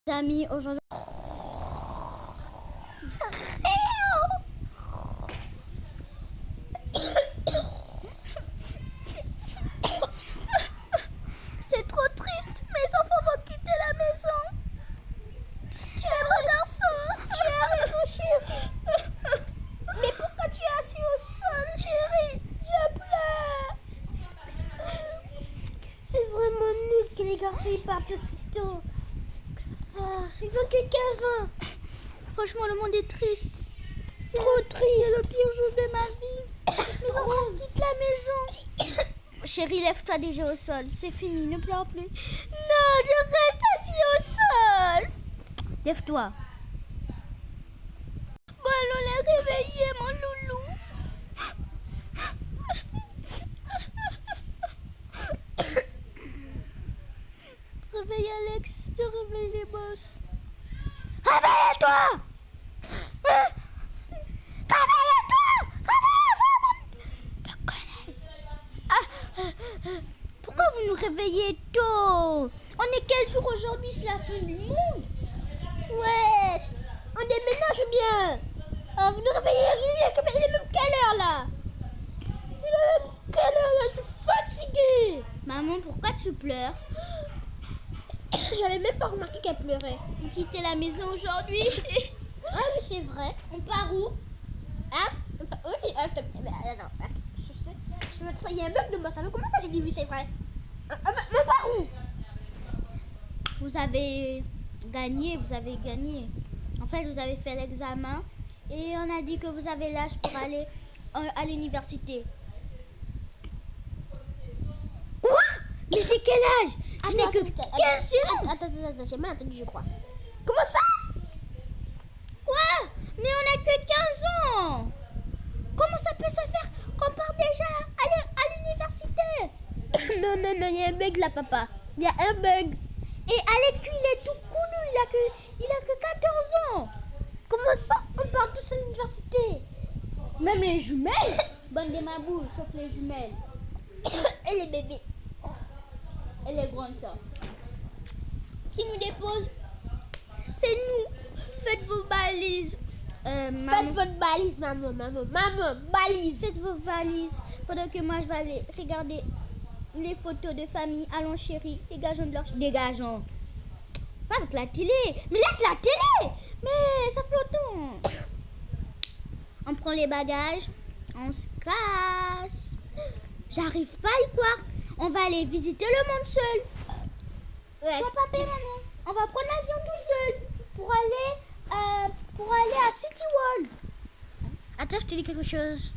Amis, aujourd'hui, c'est trop triste. Mes enfants vont quitter la maison. Mais mon garçon, Tu as raison, chérie. Mais pourquoi tu es assis au sol, chérie? je pleure. C'est vraiment nul que les garçons ils partent aussitôt. Ah, ils ont que 15 ans. Franchement, le monde est triste. Trop triste. C'est le pire jour de ma vie. Mes enfants quittent la maison. Chérie, lève-toi déjà au sol. C'est fini, ne pleure plus. Non, je reste assis au sol. Lève-toi. Bon, allons les réveiller, mon loulou. Réveille Alex, je réveille les boss. Réveille-toi! Hein? Réveille-toi! Pourquoi vous nous réveillez tôt? On est quel jour aujourd'hui? C'est la fin du monde. Wesh, on déménage bien. Oh, vous nous réveillez, il est même quelle heure là? Il est même quelle heure là? Je suis fatiguée. Maman, pourquoi tu pleures? J'avais même pas remarqué qu'elle pleurait. Vous quittez la maison aujourd'hui. Ah oui, c'est vrai. On part où? Hein? Oui, attends. Il y a un bug de moi, ça veut comment ça j'ai dit oui, c'est vrai. Mais par où? Vous avez gagné. En fait, vous avez fait l'examen et on a dit que vous avez l'âge pour aller à l'université. Quoi? Mais j'ai quel âge? Je n'ai que 15 ans. Attends, j'ai mal entendu, je crois. Comment ça? Quoi? Mais on n'a que 15 ans. Comment ça peut se faire qu'on part déjà à l'université? Non, il y a un bug là, papa. Il y a un bug. Et Alex, lui, il est tout coulu, il a que 14 ans. Comment ça? On part tous à l'université. Même les jumelles. Bonne de ma boule, sauf les jumelles. Et les bébés. Et les grandes sœurs. Qui nous dépose? C'est nous. Faites vos balises. Faites votre balise, maman, balise. Faites vos valises. Pendant que moi, je vais aller regarder les photos de famille. Allons, chérie, dégageons. Pas avec la télé. Mais laisse la télé. Mais ça fait longtemps. On prend les bagages. On se casse. J'arrive pas à y croire. On va aller visiter le monde seul. Ouais. Sans papa et maman. On va prendre l'avion tout seul pour aller à City World. Attends, je te dis quelque chose.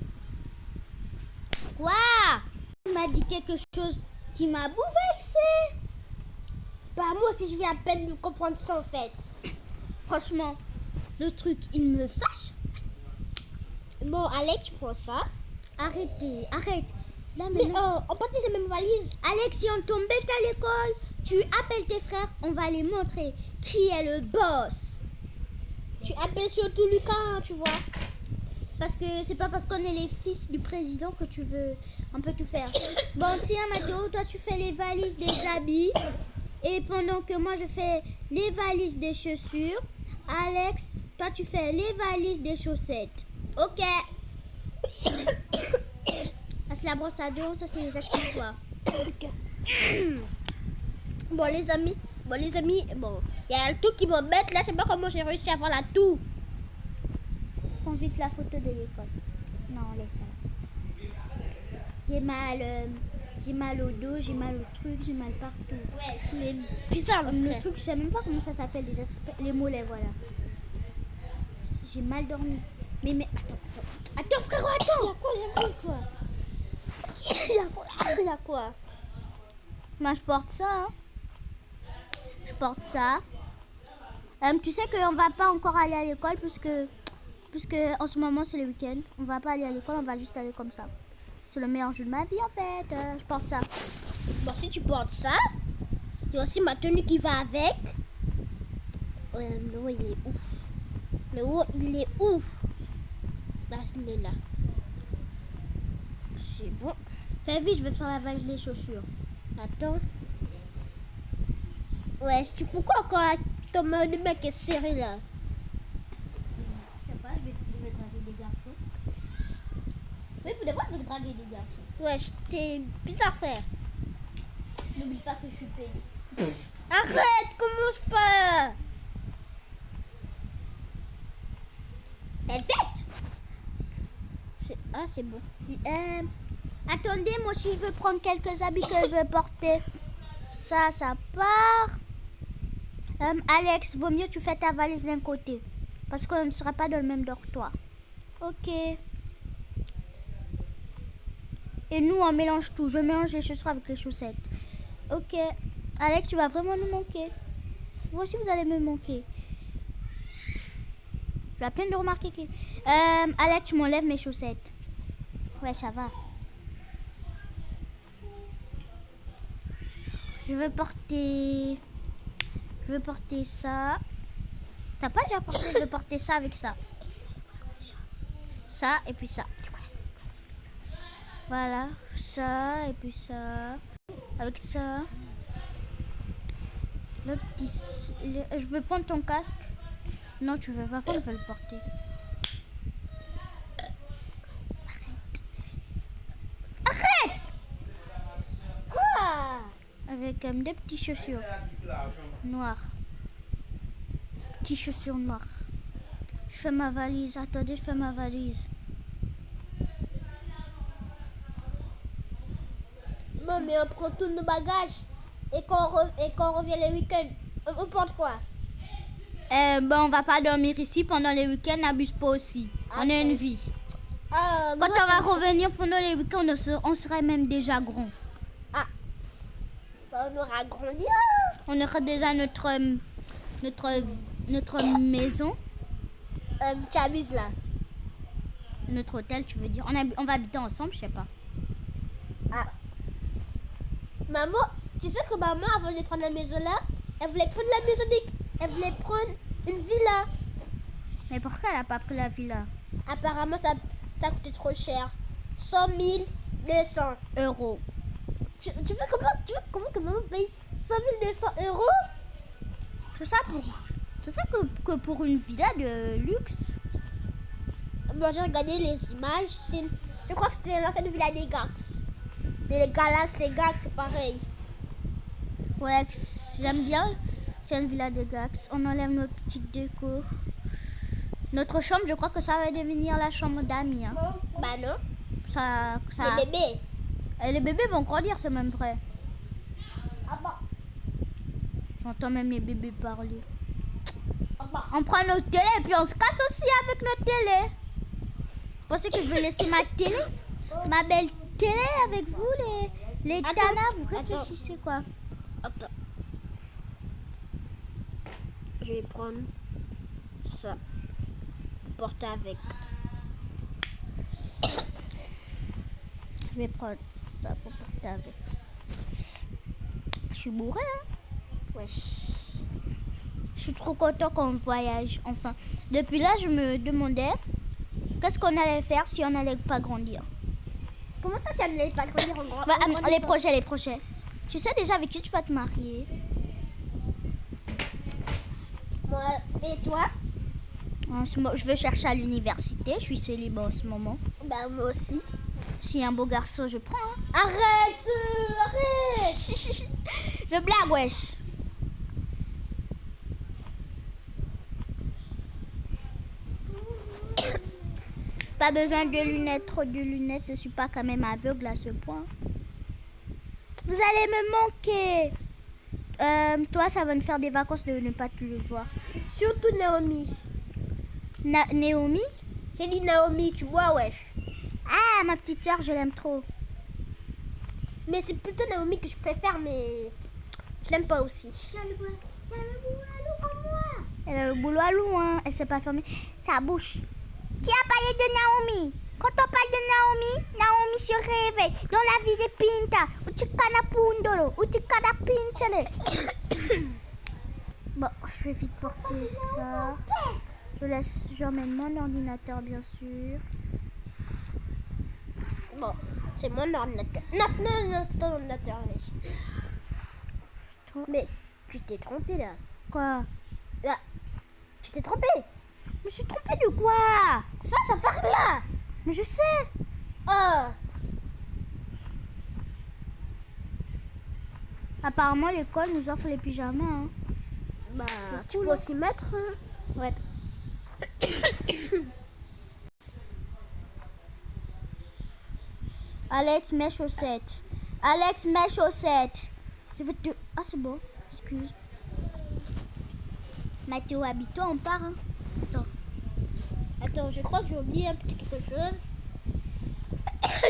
Quoi? Tu m'as dit quelque chose qui m'a bouleversée. Bah, moi aussi, je viens à peine de comprendre ça en fait. Franchement, le truc, il me fâche. Bon, Alex, tu prends ça. Arrête. Là, Mais maintenant, on partage la même valise. Alex, si on tombe bête à l'école, tu appelles tes frères, on va les montrer qui est le boss. Tu appelles surtout Lucas, hein, tu vois. Parce que c'est pas parce qu'on est les fils du président que tu veux. On peut tout faire. Bon, tiens, Mathéo, toi tu fais les valises des habits. Et pendant que moi je fais les valises des chaussures. Alex, toi tu fais les valises des chaussettes. Ok. Ça c'est la brosse à dents, ça c'est les accessoires. Bon, les amis, il y a un truc qui m'embête là, je sais pas comment j'ai réussi à faire la toux. Prends vite la photo de l'école. Non, laisse ça. J'ai mal au dos, j'ai mal au truc, j'ai mal partout. Ouais, c'est bizarre le Le frère. truc, je sais même pas comment ça s'appelle déjà. Les mollets, voilà. J'ai mal dormi. Mais attends frérot, attends. Il y a quoi? Moi, je porte ça. Hein. Je porte ça. Tu sais qu'on va pas encore aller à l'école puisque en ce moment c'est le week-end. On va pas aller à l'école, on va juste aller comme ça. C'est le meilleur jour de ma vie en fait. Je porte ça. Bon, si tu portes ça, il y a aussi ma tenue qui va avec. Le haut, il est ouf. Le haut, il est ouf. Là, il est là. C'est bon. Fais vite, je vais faire la valise des chaussures. Attends. Ouais, tu fous quoi encore? Ton main de mec est serré là. Je sais pas, je vais draguer des garçons. Oui, pour de vrai, je vais draguer des garçons. Ouais, t'es bizarre, frère. N'oublie pas que je suis pédé. Arrête, commence pas. Elle fête. Ah, c'est bon. Attendez, moi aussi, je veux prendre quelques habits que je veux porter. Ça part. Alex, vaut mieux que tu fais ta valise d'un côté. Parce qu'on ne sera pas dans le même dortoir. Ok. Et nous, on mélange tout. Je mélange les chaussures avec les chaussettes. Ok. Alex, tu vas vraiment nous manquer. Vous aussi, vous allez me manquer. Je vais à peine de remarquer que... Alex, tu m'enlèves mes chaussettes. Ouais, ça va. Je veux porter ça. T'as pas déjà porté? Je veux porter ça avec ça. Ça et puis ça. Voilà. Ça et puis ça. Avec ça. Le petit... Je veux prendre ton casque. Non, tu veux pas. Quand je veux le porter. Arrête. Quoi? Avec des petites chaussures noires. Petites chaussures noires. Je fais ma valise. Attendez, je fais ma valise. Non, mais on prend tous nos bagages. Et quand on revient les week-ends, on porte quoi? On va pas dormir ici pendant les week-ends. N'abuse pas aussi. On a une vie. Quand Moi, on va revenir pendant les week-ends, on serait même déjà grand. on aura grandi. On aura déjà notre maison. Tu abuses là. Notre hôtel, tu veux dire. On va habiter ensemble, je sais pas. Maman, tu sais que maman, avant de prendre la maison là, elle voulait prendre la maison, elle voulait prendre une villa. Mais pourquoi elle a pas pris la villa? Apparemment, ça coûtait trop cher. 100 200 Euros. Tu veux comment que maman paye 100 200 euros? C'est ça que pour une villa de luxe. Moi, j'ai regardé les images. Je crois que c'était l'ancienne villa des Gax. Les Galax, c'est pareil. Ouais, j'aime bien. C'est une villa de Gax. On enlève nos petites décos. Notre chambre, je crois que ça va devenir la chambre d'amis. Hein. Bah non. Ça... Les bébés. Et les bébés vont grandir, c'est même vrai. Ah bah. J'entends même les bébés parler. Ah bah. On prend notre télé et puis on se casse aussi avec notre télé. Vous pensez que je vais laisser ma télé? Ma belle télé avec vous, les tanas? Vous réfléchissez quoi? Attends. Je vais prendre ça. Porter avec. Je vais prendre ça pour porter avec. Je suis bourrée, hein? Wesh. Je suis trop content qu'on voyage, enfin. Depuis là, je me demandais qu'est-ce qu'on allait faire si on n'allait pas grandir. Comment ça, si elle n'allait pas grandir en grand? Les projets. Tu sais déjà avec qui tu vas te marier? Moi, et toi? Je vais chercher à l'université. Je suis célibataire en ce moment. Bah, moi aussi. Si y a un beau garçon, je prends. Hein. Arrête! Je blague, wesh. Pas besoin de lunettes, trop de lunettes. Je suis pas quand même aveugle à ce point. Vous allez me manquer. Toi, ça va me faire des vacances de ne pas te le voir. Surtout Naomi. Naomi? J'ai dit Naomi, tu vois, wesh. Ah, ma petite soeur, je l'aime trop. Mais c'est plutôt Naomi que je préfère, mais je l'aime pas aussi. Elle a le boulot à loup, hein. Elle s'est pas fermée sa bouche. Qui a parlé de Naomi? Quand on parle de Naomi se réveille dans la vie de Pinta. Utikana Pundoro, Utikana Pintele. Bon, je vais vite porter ça. J'emmène mon ordinateur, bien sûr. Bon, c'est mon ordinateur. Non, c'est ton ordinateur, wesh. Mais tu t'es trompé là. Quoi? Là, tu t'es trompé. Je me suis trompée de quoi? Ça part là. Mais je sais. Oh. Apparemment, l'école nous offre les pyjamas. Hein. Bah, tu cool, peux hein. aussi mettre. Ouais. Alex, mes chaussettes. Alex, mes chaussettes. Je vais te... Ah, c'est bon. Excuse. Mathéo, habite-toi, on part. Hein. Attends, je crois que j'ai oublié un petit quelque chose.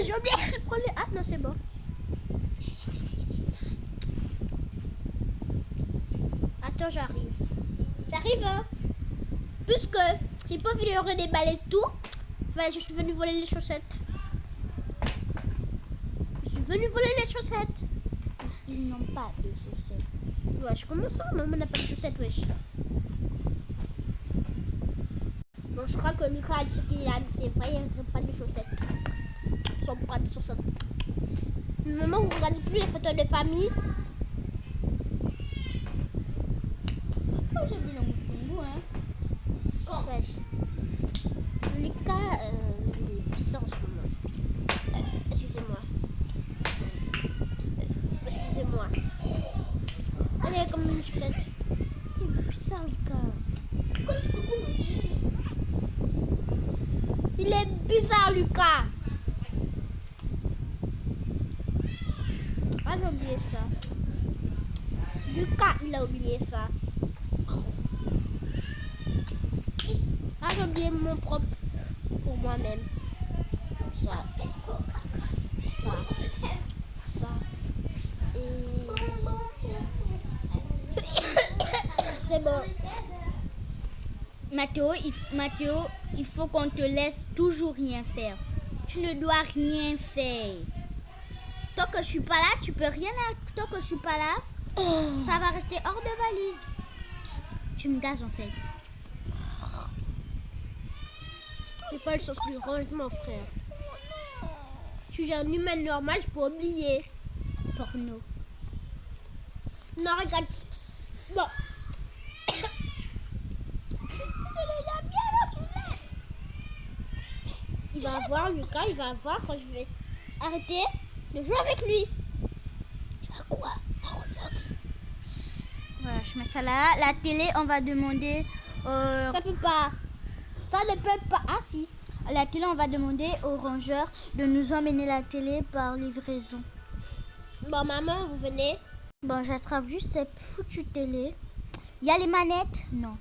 J'ai oublié de prendre les... Ah non, c'est bon. Attends, j'arrive. J'arrive, hein. Puisque j'ai pas vu leur déballer tout, enfin, je suis venue voler les chaussettes. Je suis venue voler les chaussettes. Ils n'ont pas de chaussettes. Wesh, comment ça? Maman n'a pas de chaussettes, wesh. Bon, je crois que Lucas a dit ce qu'il a dit, c'est vrai, ils n'ont pas de chaussettes. Ils n'ont pas de chaussettes. Maman, vous ne regardez plus les photos de famille? Oh, j'ai bu le moufou, hein. Quand wesh. Lucas, il est puissant en ce moment. Excusez-moi. Excusez-moi. Allez, comme une chaussette. Il est puissant, Lucas. Il est bizarre, Lucas. Ah, j'ai oublié ça. Lucas, il a oublié ça. Ah, j'ai oublié mon propre pour moi-même. Ça. Ça. Ça. Et... C'est bon. Mathéo, il faut qu'on te laisse toujours rien faire. Tu ne dois rien faire. Tant que je suis pas là, tu peux rien. Tant que je suis pas là, ça va rester hors de valise. Tu me gazes en fait. J'ai pas le sens du rangement, frère. Je suis un humain normal, je peux oublier. Porno. Non, regarde. Bon. Il va voir, Lucas, il va voir quand je vais arrêter de jouer avec lui. Il va quoi? À Roblox. Voilà, je mets ça là. La télé, on va demander. Ça peut pas. Ça ne peut pas. Ah si. À la télé, on va demander au rangeur de nous emmener la télé par livraison. Bon, maman, vous venez. Bon, j'attrape juste cette foutue télé. Il y a les manettes? Non.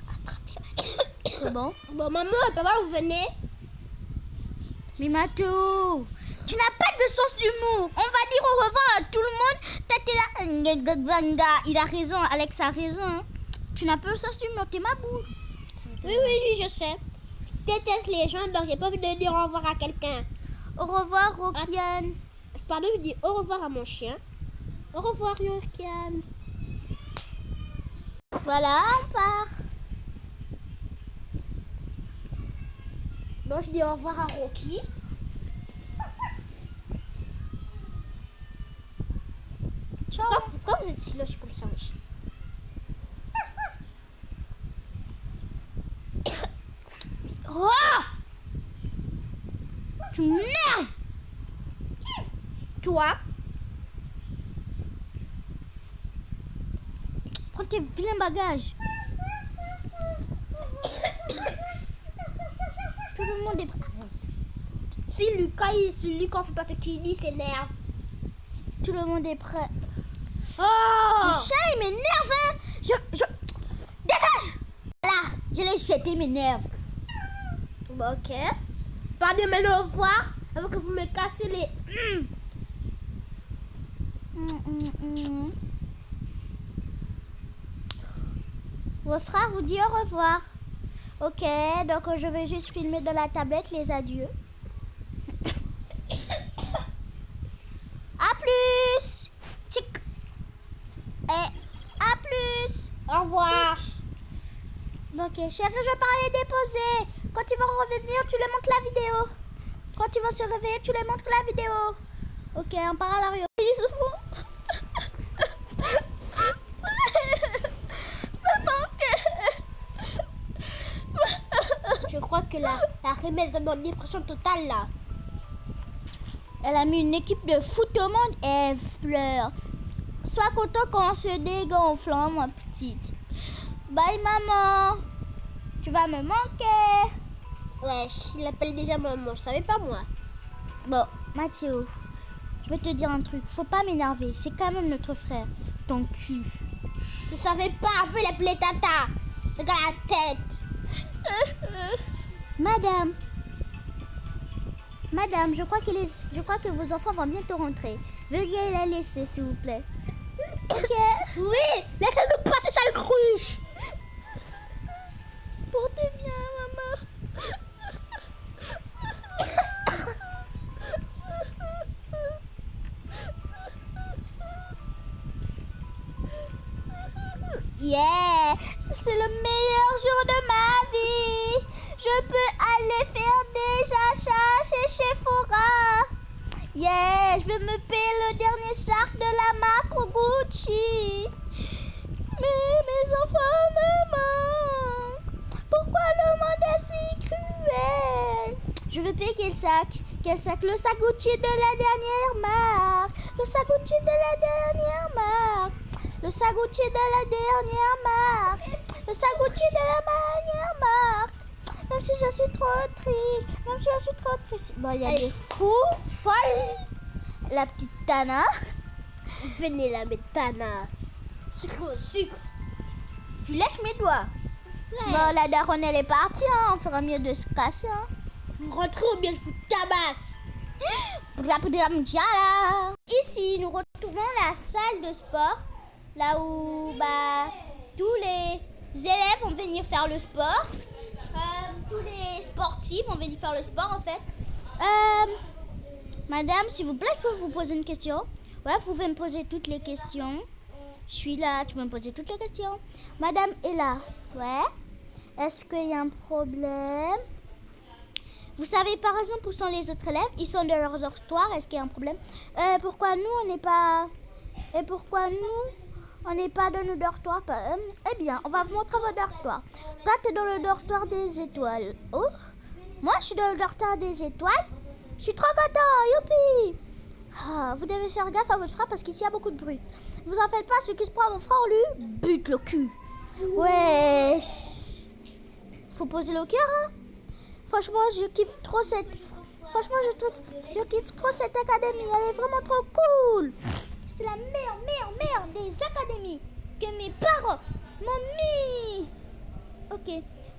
Attrape les manettes. C'est bon? Bon, maman et papa, vous venez. Mais Mathéo, tu n'as pas de sens d'humour. On va dire au revoir à tout le monde. Il a raison, Alex a raison. Hein. Tu n'as pas de sens d'humour, t'es ma boule. Oui, je sais. Je déteste les gens, donc j'ai pas envie de dire au revoir à quelqu'un. Au revoir, Rokian. Pardon, je dis au revoir à mon chien. Au revoir, Rokian. Voilà, on part. Bon, je dis au revoir à Rocky. Ciao. Pourquoi vous êtes si lâche comme ça, wesh? Oh, tu m'énerves. Toi, Prends tes vilains bagages. Tout le monde est prêt. si Lucas, Lucas fait pas ce qu'il dit, s'énerve. Tout le monde est prêt. Oh! Le chat, il m'énerve, hein. Dégage. Là, je l'ai jeté, il m'énerve. Bon, ok. Pardon, maintenant au revoir. Avant que vous me cassez les... Vos frères vous dit au revoir. Ok, donc je vais juste filmer de la tablette les adieux. À plus. Tchic. Et à plus. Au revoir. Ok, chérie, je vais pas les déposer. Quand ils vont revenir, tu les montres la vidéo. Quand ils vont se réveiller, tu les montres la vidéo. Ok, on part à l'arrière. Ils se font. que la remède est en dépression totale là. Elle a mis une équipe de foot au monde et elle pleure. Sois content quand on se dégonfle, hein, ma petite. Bye, maman. Tu vas me manquer. Wesh, il appelle déjà maman, je savais pas moi. Bon, Mathéo, je vais te dire un truc. Faut pas m'énerver. C'est quand même notre frère. Ton cul. Je savais pas, faut l'appeler Tata. Regarde la tête. Madame, je crois que vos enfants vont bientôt rentrer. Veuillez la laisser, s'il vous plaît. Ok. Oui, laissez-nous passer sale cruche. Portez bien, maman. Yeah, c'est le meilleur jour de ma vie. Je peux aller faire des achats chez Sephora. Yeah, je vais me payer le dernier sac de la marque Gucci. Mais mes enfants me manquent. Pourquoi le monde est si cruel? Je veux payer quel sac? Quel sac? Le sac Gucci de la dernière marque. Le sac Gucci de la dernière marque. Le sac Gucci de la dernière marque. Le sac Gucci de la dernière marque. Même si je suis trop triste. Bon, il y a des fous folles. La petite Tana. Venez la mettre Tana. Sucre. Tu lèches mes doigts. Ouais. Bon, la daronne, elle est partie. Hein. On fera mieux de se casser. Hein. Vous rentrez ou bien je vous tabasse. Ici, nous retrouvons la salle de sport. Là où tous les élèves vont venir faire le sport. Tous les sportifs vont venir faire le sport en fait. Madame, s'il vous plaît, je peux vous poser une question? Ouais, vous pouvez me poser toutes les questions. Je suis là, tu peux me poser toutes les questions. Madame est là. Ouais. Est-ce qu'il y a un problème? Vous savez par exemple où sont les autres élèves? Ils sont dans leur dortoir. Est-ce qu'il y a un problème? Pourquoi nous, on n'est pas... Et pourquoi nous... On n'est pas dans nos dortoirs. Eh bien, on va vous montrer vos dortoirs. Toi, tu es dans le dortoir des étoiles. Oh, moi, je suis dans le dortoir des étoiles. Je suis trop content. Youpi. Vous devez faire gaffe à votre frère parce qu'ici, il y a beaucoup de bruit. Vous en faites pas, celui qui se prend à mon frère, lui, bute le cul. Ouais. Faut poser le cœur, hein. Franchement, je kiffe trop cette... je kiffe trop cette académie. Elle est vraiment trop cool. C'est la meilleure des académies que mes parents m'ont mis. Ok,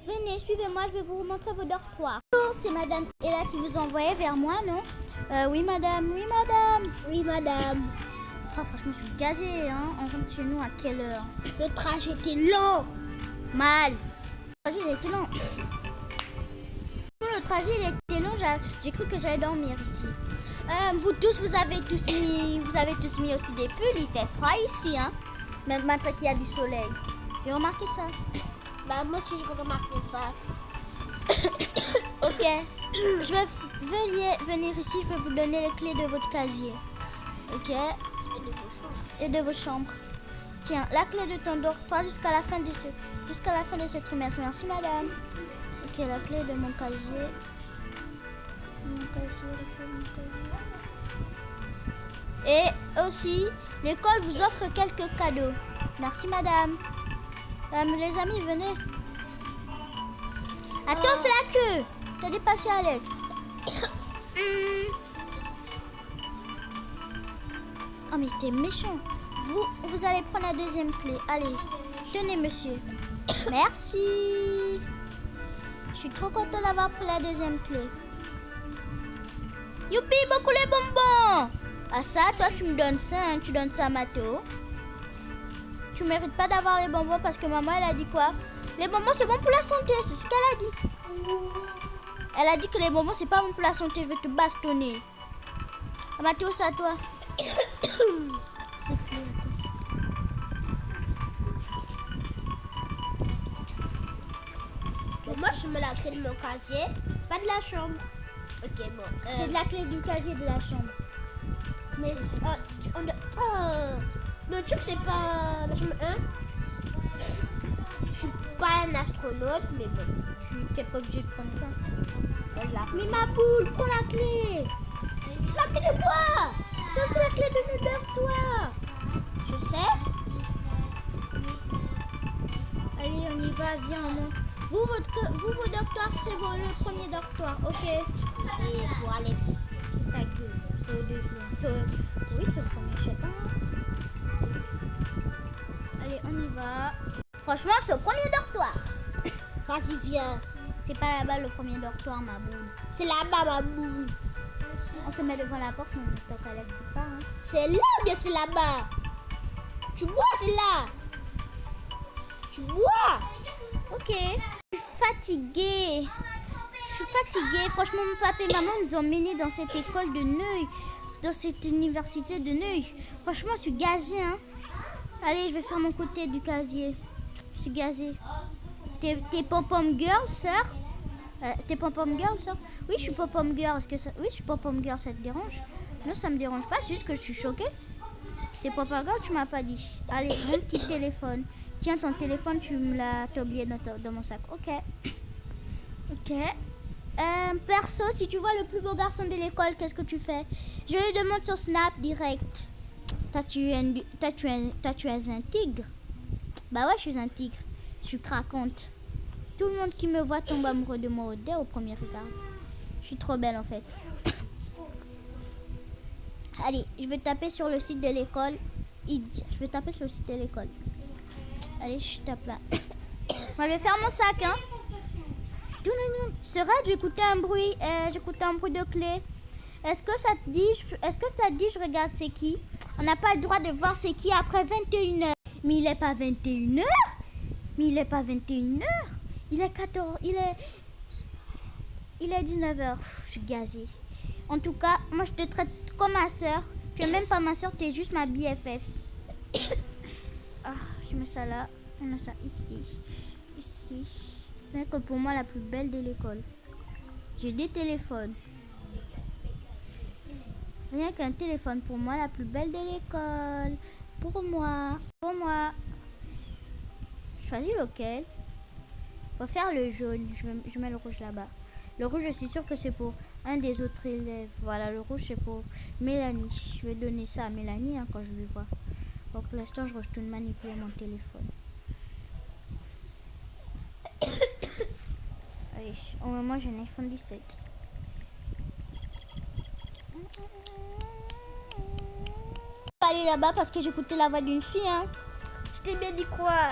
venez, suivez-moi, je vais vous montrer vos dortoirs. Bonjour, c'est Madame Ella qui vous envoyait vers moi, non? Oui, madame. Oui, madame. Oh, franchement, je suis gazée, hein. On rentre chez nous à quelle heure? Le trajet était long. Mal. Le trajet, il était long. Le trajet, il était long, j'ai cru que j'allais dormir ici. Vous tous, vous avez tous mis aussi des pulls. Il fait froid ici, hein. Même maintenant qu'il y a du soleil. J'ai remarqué ça. Bah, moi aussi, je vais remarquer ça. Ok. Veuillez venir ici. Je vais vous donner les clés de votre casier. Ok. Et de vos chambres. Tiens, la clé de ton dortoir jusqu'à la fin de ce trimestre. Merci, madame. Ok, la clé de mon casier. Et aussi, l'école vous offre quelques cadeaux. Merci, madame. Les amis, venez. Attends, c'est la queue. T'as dépassé Alex. Oh, mais t'es méchant. Vous allez prendre la deuxième clé. Allez, tenez, monsieur. Merci. Je suis trop contente d'avoir pris la deuxième clé. Youpi, beaucoup les bonbons. Ah ça, toi tu me donnes ça, hein, tu donnes ça à Mathéo. Tu mérites pas d'avoir les bonbons parce que maman elle a dit quoi? Les bonbons c'est bon pour la santé, c'est ce qu'elle a dit. Elle a dit que les bonbons c'est pas bon pour la santé, je vais te bastonner. Ah, Mathéo, c'est à toi. Bon, moi je mets la clé de mon casier, pas de la chambre. Ok, bon. C'est de la clé du casier de la chambre. Mais le truc c'est pas la chambre 1. Je suis pas un astronaute, mais bon. t'es pas obligé de prendre ça. Voilà. Mais ma boule, prends la clé. La clé de quoi? Ça, c'est la clé de notre dortoir. Je sais. Allez, on y va, viens, on monte. Vous, vos dortoirs, c'est le premier dortoir, ok? Et pour Alex. Ta gueule, c'est au deuxième. Oui, c'est le premier, je sais pas. Allez, on y va. Franchement, c'est au premier dortoir. Vas-y, viens. C'est pas là-bas le premier dortoir, ma boule. C'est là-bas, ma boule. On se met devant la porte, mais on toque Alex, c'est pas, hein? C'est là ou bien c'est là-bas? Tu vois, c'est là. Tu vois? Ok. Je suis fatiguée. Franchement, mon papa et maman nous ont menés dans cette école de Neuilly, dans cette université de Neuilly. Franchement, je suis gazée, hein. Allez, je vais faire mon côté du casier. Je suis gazée. T'es pom-pom girl, sœur? T'es pom-pom girl, sœur? Oui, je suis pom-pom girl. Oui, je suis pom-pom girl, ça te dérange? Non, ça me dérange pas, c'est juste que je suis choquée. T'es pom-pom girl, tu m'as pas dit. Allez, mon petit téléphone. Tiens, ton téléphone, t'as oublié dans mon sac. Ok. Ok. Perso, si tu vois le plus beau garçon de l'école, qu'est-ce que tu fais? Je lui demande sur Snap direct. T'as tué un tigre? Bah ouais, je suis un tigre. Je suis craquante. Tout le monde qui me voit tombe amoureux de moi dès au premier regard. Je suis trop belle en fait. Allez, je vais taper sur le site de l'école. Je vais taper sur le site de l'école. Allez, je tape là. Moi, je vais faire mon sac, hein. C'est vrai, j'écoutais un bruit de clé. Est-ce que ça te dit, je regarde c'est qui? On n'a pas le droit de voir c'est qui après 21h. Mais il est pas 21h. Il est 14. Il est 19h. Je suis gazée. En tout cas, moi je te traite comme ma soeur. Tu es même pas ma soeur, tu es juste ma BFF. Ah, je mets ça là. On met ça ici. C'est que pour moi la plus belle de l'école. J'ai des téléphones. Rien qu'un téléphone pour moi la plus belle de l'école. Pour moi. Choisis lequel. Faut faire le jaune. Je mets le rouge là-bas. Le rouge, je suis sûre que c'est pour un des autres élèves. Voilà, le rouge c'est pour Mélanie. Je vais donner ça à Mélanie, hein, quand je lui vois. Donc pour l'instant, je retourne manipuler mon téléphone. Allez, au moment j'ai un iPhone 17. Pas aller là-bas parce que j'écoutais la voix d'une fille, hein. Je t'ai bien dit quoi?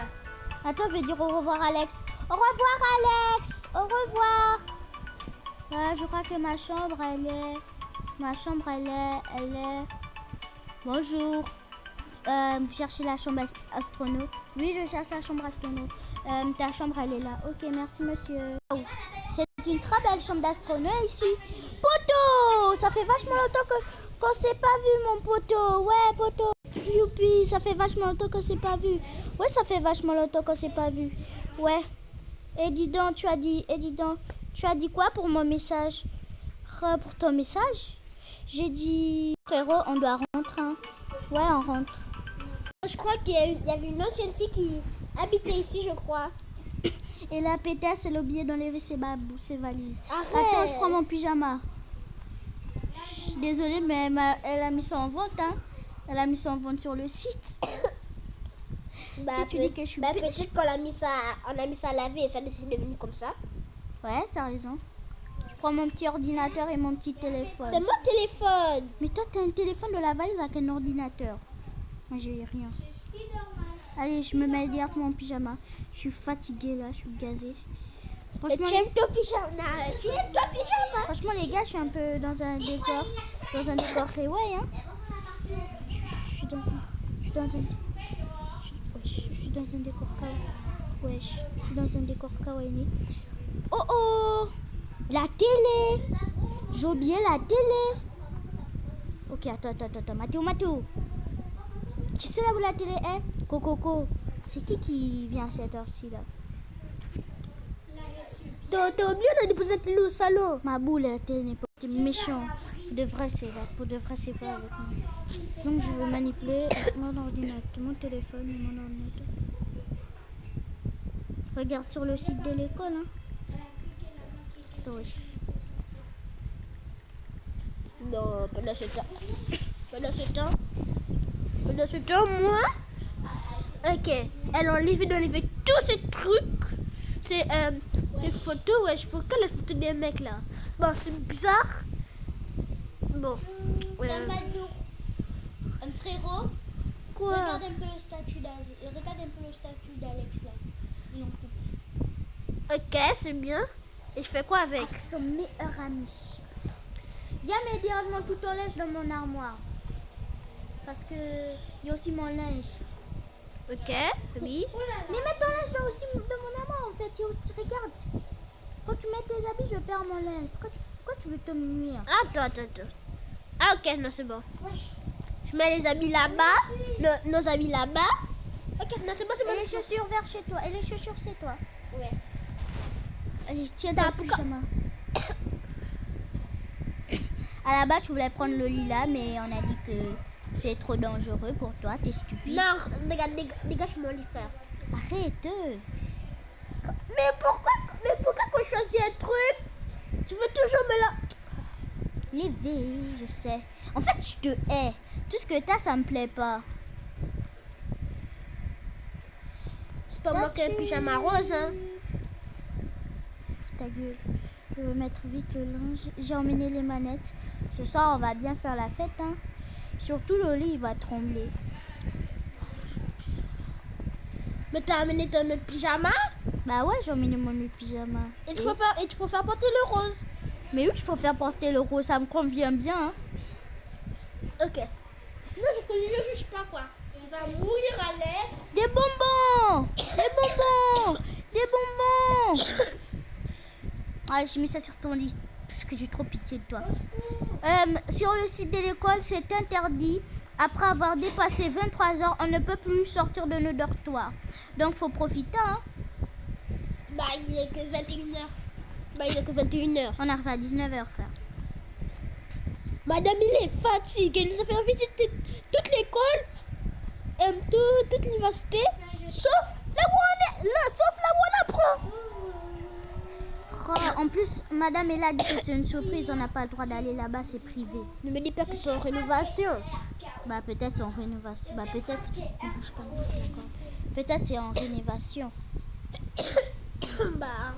Attends, je vais dire au revoir Alex. Au revoir Alex. Au revoir. Je crois que ma chambre elle est. Bonjour. Vous cherchez la chambre astronaute? Oui, je cherche la chambre astronaute. Ta chambre elle est là. Ok, merci monsieur. Oh, c'est une très belle chambre d'astronaute ici. Poteau, ça fait vachement longtemps qu'on s'est pas vu mon poteau. Ouais poteau. Youpi, ça fait vachement longtemps qu'on s'est pas vu. Ouais, ça fait vachement longtemps qu'on s'est pas vu. Ouais. Et dis donc, tu as dit quoi pour mon message? Pour ton message? J'ai dit, frérot, on doit rentrer. Hein. Ouais, on rentre. Je crois qu'il y avait une autre jeune fille qui habitait ici, je crois. Et la pétasse, elle a oublié d'enlever ses valises. Arrête. Attends, je prends mon pyjama. Je suis désolée, mais elle a mis ça en vente, hein. Elle a mis ça en vente sur le site. Bah, si tu dis que je suis peut-être qu'on a mis ça à laver et ça c'est devenu comme ça. Ouais, t'as raison. Je prends mon petit ordinateur et mon petit téléphone. C'est mon téléphone. Mais toi, t'as un téléphone de la valise avec un ordinateur. Moi, j'ai rien. Allez, je me mets direct mon pyjama. Je suis fatiguée là, je suis gazée. Franchement, tu aimes ton pyjama? Franchement, les gars, je suis un peu dans un décor kawaii, hein. Je suis dans un décor kawaii. Ouais, je suis dans un décor kawaii. Oh oh, la télé. J'ai oublié la télé. Ok, attends. Mathéo. Tu sais là où la télé est? Coco. C'est qui vient à cette heure-ci là? T'as oublié de déposer la télé au salon. Ma boule, la télé n'est pas méchant. Pour de vrai, c'est pas avec moi. Donc je vais manipuler mon ordinateur, mon téléphone et mon ordinateur. Regarde sur le site de l'école, hein. photos, wesh. Non, pendant ce temps, moi, ok, elle enlève tous ces trucs, ces photos, wesh, pourquoi les photos des mecs là? Bon, c'est bizarre. Bon, T'aimes pas de nous? Un frérot? quoi? Regarde un peu le statut d'Alex là. Ils l'ont coupé. Ok, c'est bien. Et je fais quoi avec? Avec son meilleur ami. Viens m'aider à remonter tout ton linge dans mon armoire. Parce que il y a aussi mon linge. Ok, oui. Mais mets ton linge dans aussi dans mon armoire en fait. Il y a aussi, regarde. Quand tu mets tes habits, je perds mon linge. Pourquoi tu veux te nuire? Attends. Ah ok, non, c'est bon. Je mets les habits là-bas, nos habits là-bas. Ok, non, c'est bon. Et les chaussures vers chez toi. Et les chaussures c'est toi. Ouais. Allez, tiens ta pyjama. À la base, je voulais prendre le lilas, mais on a dit que c'est trop dangereux pour toi. T'es stupide. Non, regarde, dégage mon lit, frère. Arrête. Mais pourquoi quand je choisis un truc, tu veux toujours me la... Lévé, je sais. En fait, je te hais. Tout ce que t'as, ça me plaît pas. C'est pas moi qui ai un pyjama rose, hein. Ta gueule. Je vais mettre vite le linge. J'ai emmené les manettes. Ce soir, on va bien faire la fête, hein. Surtout, Loli, il va trembler. Mais t'as amené ton autre pyjama? Bah ouais, j'ai emmené mon autre pyjama. Et tu faut faire porter le rose. Mais oui, il faut faire porter le rose. Ça me convient bien, hein. Ok. Non, je te juge pas, quoi. Il va mourir, Alex. Des bonbons. Des bonbons. Allez, j'ai mis ça sur ton lit. Parce que j'ai trop pitié de toi. Sur le site de l'école, c'est interdit. Après avoir dépassé 23 heures, on ne peut plus sortir de nos dortoirs. Donc, faut profiter, hein. Bah, il est que 21h. On arrive à 19h, frère. Madame, il est fatigué. Il nous a fait visiter toute l'école, toute l'université, sauf là où on apprend. Oh, en plus, madame, elle a dit que c'est une surprise. On n'a pas le droit d'aller là-bas, c'est privé. Ne me dis pas qu'ils sont en rénovation. Bah, peut-être c'est en rénovation. Bah, peut-être. Ne bouge pas encore. Peut-être c'est en rénovation. Bah,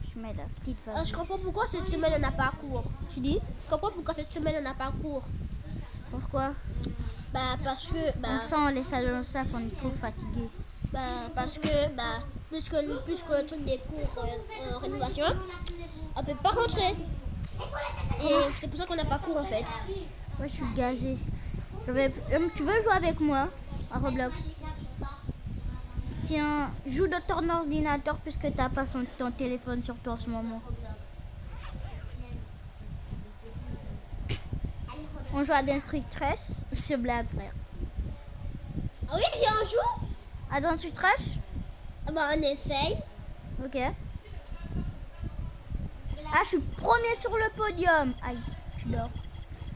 Je mets la petite valise. je comprends pourquoi cette semaine on n'a pas cours. Tu dis? Je comprends pourquoi cette semaine on n'a pas cours. Pourquoi? Bah, parce que, On sent les salons sacs, on est trop fatigué. puisque le truc des cours en rénovation, on peut pas rentrer. Et c'est pour ça qu'on n'a pas cours en fait. Moi, je suis gazée. Tu veux jouer avec moi à Roblox? Tiens, joue de ton ordinateur puisque t'as pas ton téléphone sur toi en ce moment. On joue à d'instructrice. C'est blague, frère. Ah oui, viens, on joue. À d'instructrice? Bah, on essaye. Ok. Ah, je suis premier sur le podium. Aïe, tu dors.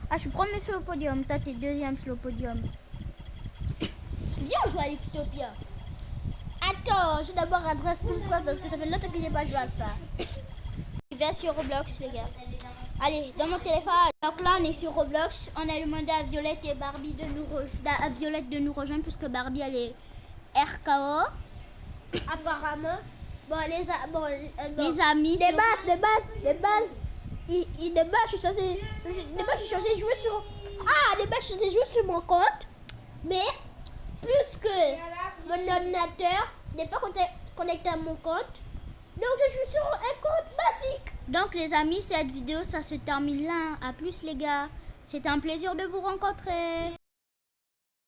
Ah, je suis premier sur le podium. Toi, t'es deuxième sur le podium. Viens, on joue à l'Iftopia. Attends, je vais d'abord adresse pourquoi parce que ça fait longtemps que j'ai pas joué à ça. Je vais sur Roblox, les gars. Allez, dans mon téléphone. Donc là, on est sur Roblox. On a demandé à Violette et Barbie de nous rejoindre puisque Barbie, elle est RKO. Apparemment, Les amis. Des bases. De base, je suis censée jouer sur... Ah, de base, je suis censée jouer sur mon compte. Mais, plus que mon ordinateur n'est pas connecté à mon compte, donc je suis sur un compte basique. Donc les amis, cette vidéo, ça se termine là. À plus les gars. C'était un plaisir de vous rencontrer.